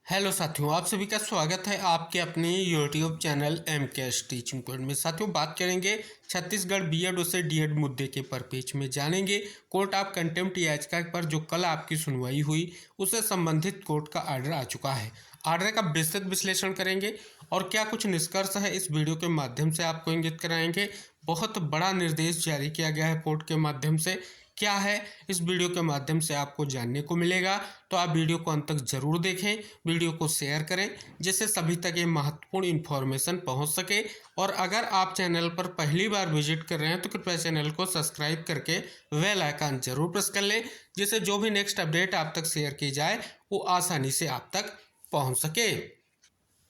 Hello साथियों, आप सभी का स्वागत है आपके अपने YouTube channel MKS teaching point में। साथियों, बात करेंगे छत्तीसगढ़ बीएड और डीएड मुद्दे के परपेच में। जानेंगे कोर्ट ऑफ कंटेम्प्ट याचिका पर जो कल आपकी सुनवाई हुई उससे संबंधित कोर्ट का आर्डर आ चुका है। आर्डर का विस्तृत विश्लेषण करेंगे और क्या कुछ निष्कर्ष है इस वीडियो के माध्यम से आपको इंगित कराएंगे। बहुत बड़ा निर्देश जारी किया गया है कोर्ट के माध्यम से, क्या है इस वीडियो के माध्यम से आपको जानने को मिलेगा। तो आप वीडियो को अंत तक जरूर देखें, वीडियो को शेयर करें जिससे सभी तक ये महत्वपूर्ण इन्फॉर्मेशन पहुंच सके। और अगर आप चैनल पर पहली बार विजिट कर रहे हैं तो कृपया चैनल को सब्सक्राइब करके बेल आइकन जरूर प्रेस कर लें, जिससे जो भी नेक्स्ट अपडेट आप तक शेयर की जाए वो आसानी से आप तक पहुँच सके।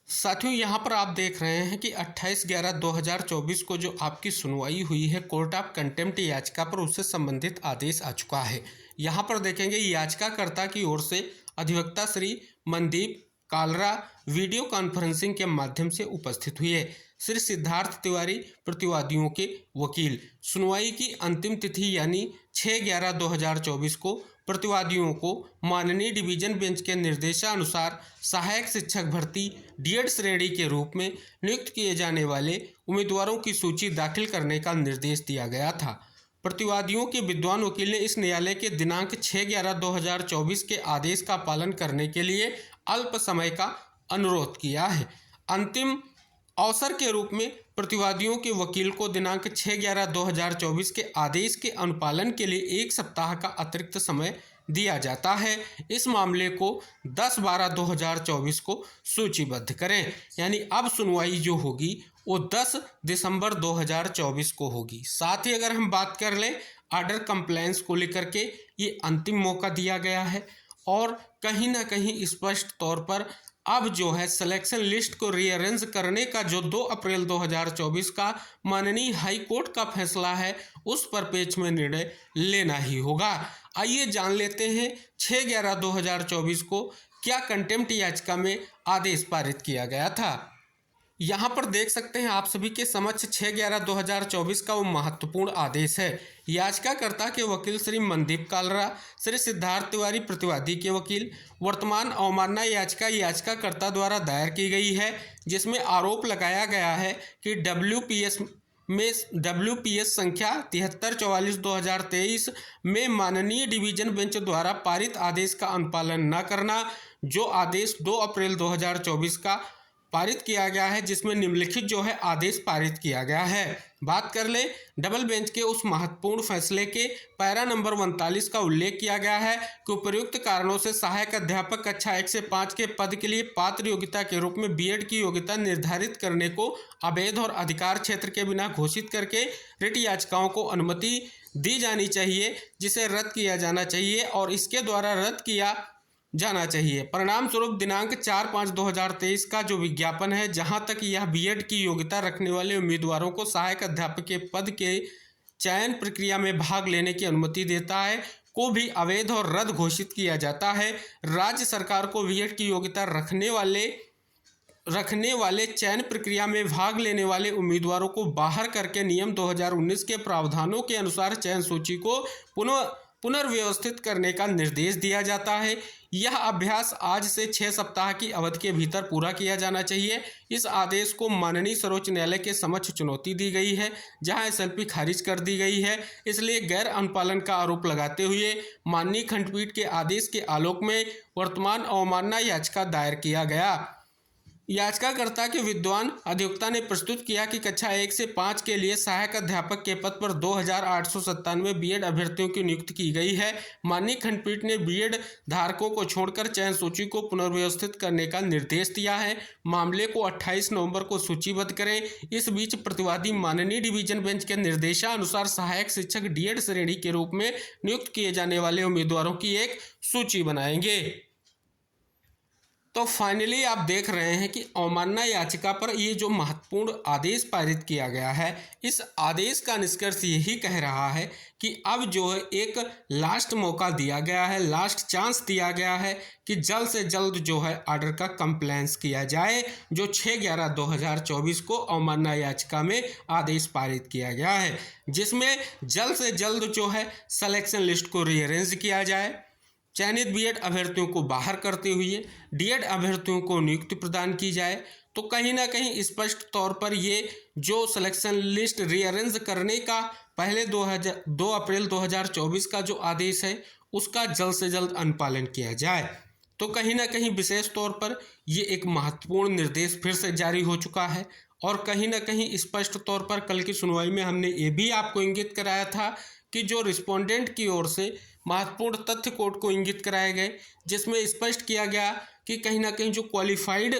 साथियों, यहाँ पर आप देख रहे हैं कि 28/11/2024 को जो आपकी सुनवाई हुई है कोर्ट ऑफ कंटेम्प्ट याचिका पर, उससे संबंधित आदेश आ चुका है। यहाँ पर देखेंगे याचिकाकर्ता की ओर से अधिवक्ता श्री मनदीप कालरा वीडियो कॉन्फ्रेंसिंग के माध्यम से उपस्थित हुए। श्री सिद्धार्थ तिवारी प्रतिवादियों के वकील। सुनवाई की अंतिम तिथि यानी 6/11/2024 को प्रतिवादियों को माननीय डिवीजन बेंच के निर्देशानुसार सहायक शिक्षक भर्ती डीएड श्रेणी के रूप में नियुक्त किए जाने वाले उम्मीदवारों की सूची दाखिल करने का निर्देश दिया गया था। प्रतिवादियों के विद्वान वकील ने इस न्यायालय के दिनांक 6/11/2024 के आदेश का पालन करने के लिए अल्प समय का अनुरोध किया है। अंतिम अवसर के रूप में प्रतिवादियों के वकील को दिनांक 6/11/2024 के आदेश के अनुपालन के लिए 1 सप्ताह का अतिरिक्त समय दिया जाता है। इस मामले को 10/12/2024 को सूचीबद्ध करें। यानी अब सुनवाई जो होगी वो 10 दिसंबर 2024 को होगी। साथ ही अगर हम बात कर लें आर्डर कंप्लायंस को लेकर के, ये अंतिम मौका दिया गया है और कहीं ना कहीं स्पष्ट तौर पर अब जो है सिलेक्शन लिस्ट को रीअरेंज करने का जो 2 अप्रैल 2024 का माननीय हाई कोर्ट का फैसला है उस पर पेच में निर्णय लेना ही होगा। आइए जान लेते हैं 6/11/2024 को क्या कंटेम्प्ट याचिका में आदेश पारित किया गया था। यहाँ पर देख सकते हैं आप सभी के समक्ष 6/11/2024 का वो महत्वपूर्ण आदेश है। याचिकाकर्ता के वकील श्री मनदीप कालरा, श्री सिद्धार्थ तिवारी प्रतिवादी के वकील। वर्तमान अवमानना याचिका याचिकाकर्ता द्वारा दायर की गई है, जिसमें आरोप लगाया गया है कि WPS संख्या 7344/2023 में माननीय डिवीजन बेंच द्वारा पारित आदेश का अनुपालन न करना, जो आदेश 2 अप्रैल 2024 का पारित किया गया है, जिसमें निम्नलिखित जो है आदेश पारित किया गया है। बात कर ले डबल बेंच के उस महत्वपूर्ण फैसले के पैरा नंबर 39 का उल्लेख किया गया है कि उपयुक्त कारणों से सहायक अध्यापक कक्षा 1 से 5 के पद के लिए पात्र योग्यता के रूप में बीएड की योग्यता निर्धारित करने को अवैध और अधिकार क्षेत्र के बिना घोषित करके रिट याचिकाओं को अनुमति दी जानी चाहिए, जिसे रद्द किया जाना चाहिए और इसके द्वारा रद्द किया जाना चाहिए। परिणाम स्वरूप दिनांक 4/5/2023 का जो विज्ञापन है, जहां तक यह बीएड की योग्यता रखने वाले उम्मीदवारों को सहायक अध्यापक के पद के चयन प्रक्रिया में भाग लेने की अनुमति देता है, को भी अवैध और रद्द घोषित किया जाता है। राज्य सरकार को बीएड की योग्यता रखने वाले चयन प्रक्रिया में भाग लेने वाले उम्मीदवारों को बाहर करके नियम 2019 के प्रावधानों के अनुसार चयन सूची को पुनर्व्यवस्थित करने का निर्देश दिया जाता है। यह अभ्यास आज से 6 सप्ताह की अवधि के भीतर पूरा किया जाना चाहिए। इस आदेश को माननीय सर्वोच्च न्यायालय के समक्ष चुनौती दी गई है, जहां एसएलपी खारिज कर दी गई है। इसलिए गैर अनुपालन का आरोप लगाते हुए माननीय खंडपीठ के आदेश के आलोक में वर्तमान अवमानना याचिका दायर किया गया। याचिकाकर्ता के विद्वान अधिवक्ता ने प्रस्तुत किया कि कक्षा 1 से 5 के लिए सहायक अध्यापक के पद पर 2897 बीएड अभ्यर्थियों की नियुक्ति की गई है। माननीय खंडपीठ ने बीएड धारकों को छोड़कर चयन सूची को पुनर्व्यवस्थित करने का निर्देश दिया है। मामले को 28 नवंबर को सूचीबद्ध करें। इस बीच प्रतिवादी माननीय डिवीजन बेंच के निर्देशानुसार सहायक शिक्षक डीएड श्रेणी के रूप में नियुक्त किए जाने वाले उम्मीदवारों की एक सूची बनाएंगे। तो फाइनली आप देख रहे हैं कि अवमानना याचिका पर ये जो महत्वपूर्ण आदेश पारित किया गया है, इस आदेश का निष्कर्ष यही कह रहा है कि अब जो है एक लास्ट मौका दिया गया है, लास्ट चांस दिया गया है कि जल्द से जल्द जो है आर्डर का कंप्लायंस किया जाए, जो 6/11/2024 को अवमानना याचिका में आदेश पारित किया गया है, जिसमें जल्द से जल्द जो है सिलेक्शन लिस्ट को रीअरेंज किया जाए, चयनित बीएड अभ्यर्थियों को बाहर करते हुए डीएड अभ्यर्थियों को नियुक्ति प्रदान की जाए, तो कहीं ना कहीं स्पष्ट तौर पर ये जो सिलेक्शन लिस्ट रीअरेंज करने का पहले 2 अप्रैल 2024 का जो आदेश है उसका जल्द से जल्द अनुपालन किया जाए। तो कहीं ना कहीं विशेष तौर पर ये एक महत्वपूर्ण निर्देश फिर से जारी हो चुका है और कहीं ना कहीं स्पष्ट तौर पर कल की सुनवाई में हमने ये भी आपको इंगित कराया था कि जो रिस्पोंडेंट की ओर से महत्वपूर्ण तथ्य कोर्ट को इंगित कराए गए, जिसमें स्पष्ट किया गया कि कहीं ना कहीं जो क्वालिफाइड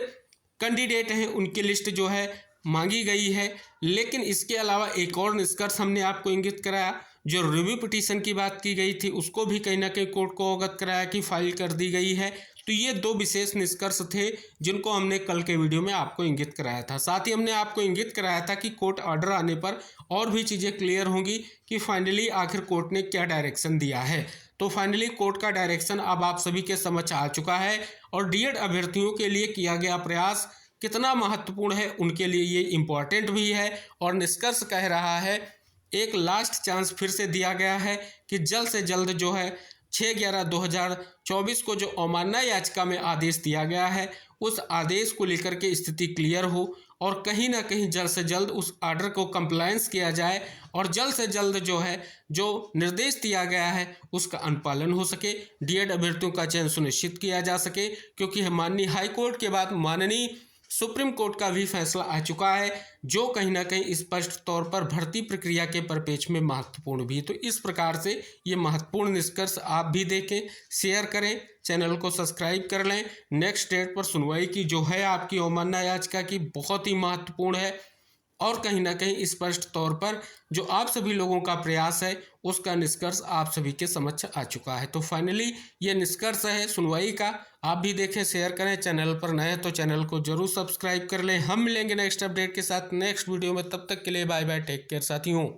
कैंडिडेट हैं उनकी लिस्ट जो है मांगी गई है। लेकिन इसके अलावा एक और निष्कर्ष हमने आपको इंगित कराया, जो रिव्यू पिटीशन की बात की गई थी उसको भी कहीं ना कहीं कोर्ट को अवगत कराया कि फाइल कर दी गई है। तो ये 2 विशेष निष्कर्ष थे जिनको हमने कल के वीडियो में आपको इंगित कराया था। साथ ही हमने आपको इंगित कराया था कि कोर्ट ऑर्डर आने पर और भी चीज़ें क्लियर होंगी कि फाइनली आखिर कोर्ट ने क्या डायरेक्शन दिया है। तो फाइनली कोर्ट का डायरेक्शन अब आप सभी के समझ आ चुका है और डीएड अभ्यर्थियों के लिए किया गया प्रयास कितना महत्वपूर्ण है उनके लिए ये इम्पॉर्टेंट भी है। और निष्कर्ष कह रहा है एक लास्ट चांस फिर से दिया गया है कि जल्द से जल्द जो है 6/11/2024 को जो अवमानना याचिका में आदेश दिया गया है उस आदेश को लेकर के स्थिति क्लियर हो और कहीं ना कहीं जल्द से जल्द उस ऑर्डर को कंप्लायंस किया जाए और जल्द से जल्द जो है जो निर्देश दिया गया है उसका अनुपालन हो सके, डीएड अभ्यर्थियों का चयन सुनिश्चित किया जा सके। क्योंकि माननीय हाई कोर्ट के बाद माननीय सुप्रीम कोर्ट का भी फैसला आ चुका है जो कहीं ना कहीं स्पष्ट तौर पर भर्ती प्रक्रिया के परिप्रेक्ष्य में महत्वपूर्ण भी। तो इस प्रकार से ये महत्वपूर्ण निष्कर्ष आप भी देखें, शेयर करें, चैनल को सब्सक्राइब कर लें। नेक्स्ट डेट पर सुनवाई की जो है आपकी अवमानना याचिका की बहुत ही महत्वपूर्ण है और कहीं ना कहीं स्पष्ट तौर पर जो आप सभी लोगों का प्रयास है उसका निष्कर्ष आप सभी के समक्ष आ चुका है। तो फाइनली ये निष्कर्ष है सुनवाई का, आप भी देखें, शेयर करें। चैनल पर नए हैं तो चैनल को जरूर सब्सक्राइब कर लें। हम मिलेंगे नेक्स्ट अपडेट के साथ नेक्स्ट वीडियो में, तब तक के लिए बाय बाय, टेक केयर साथियों।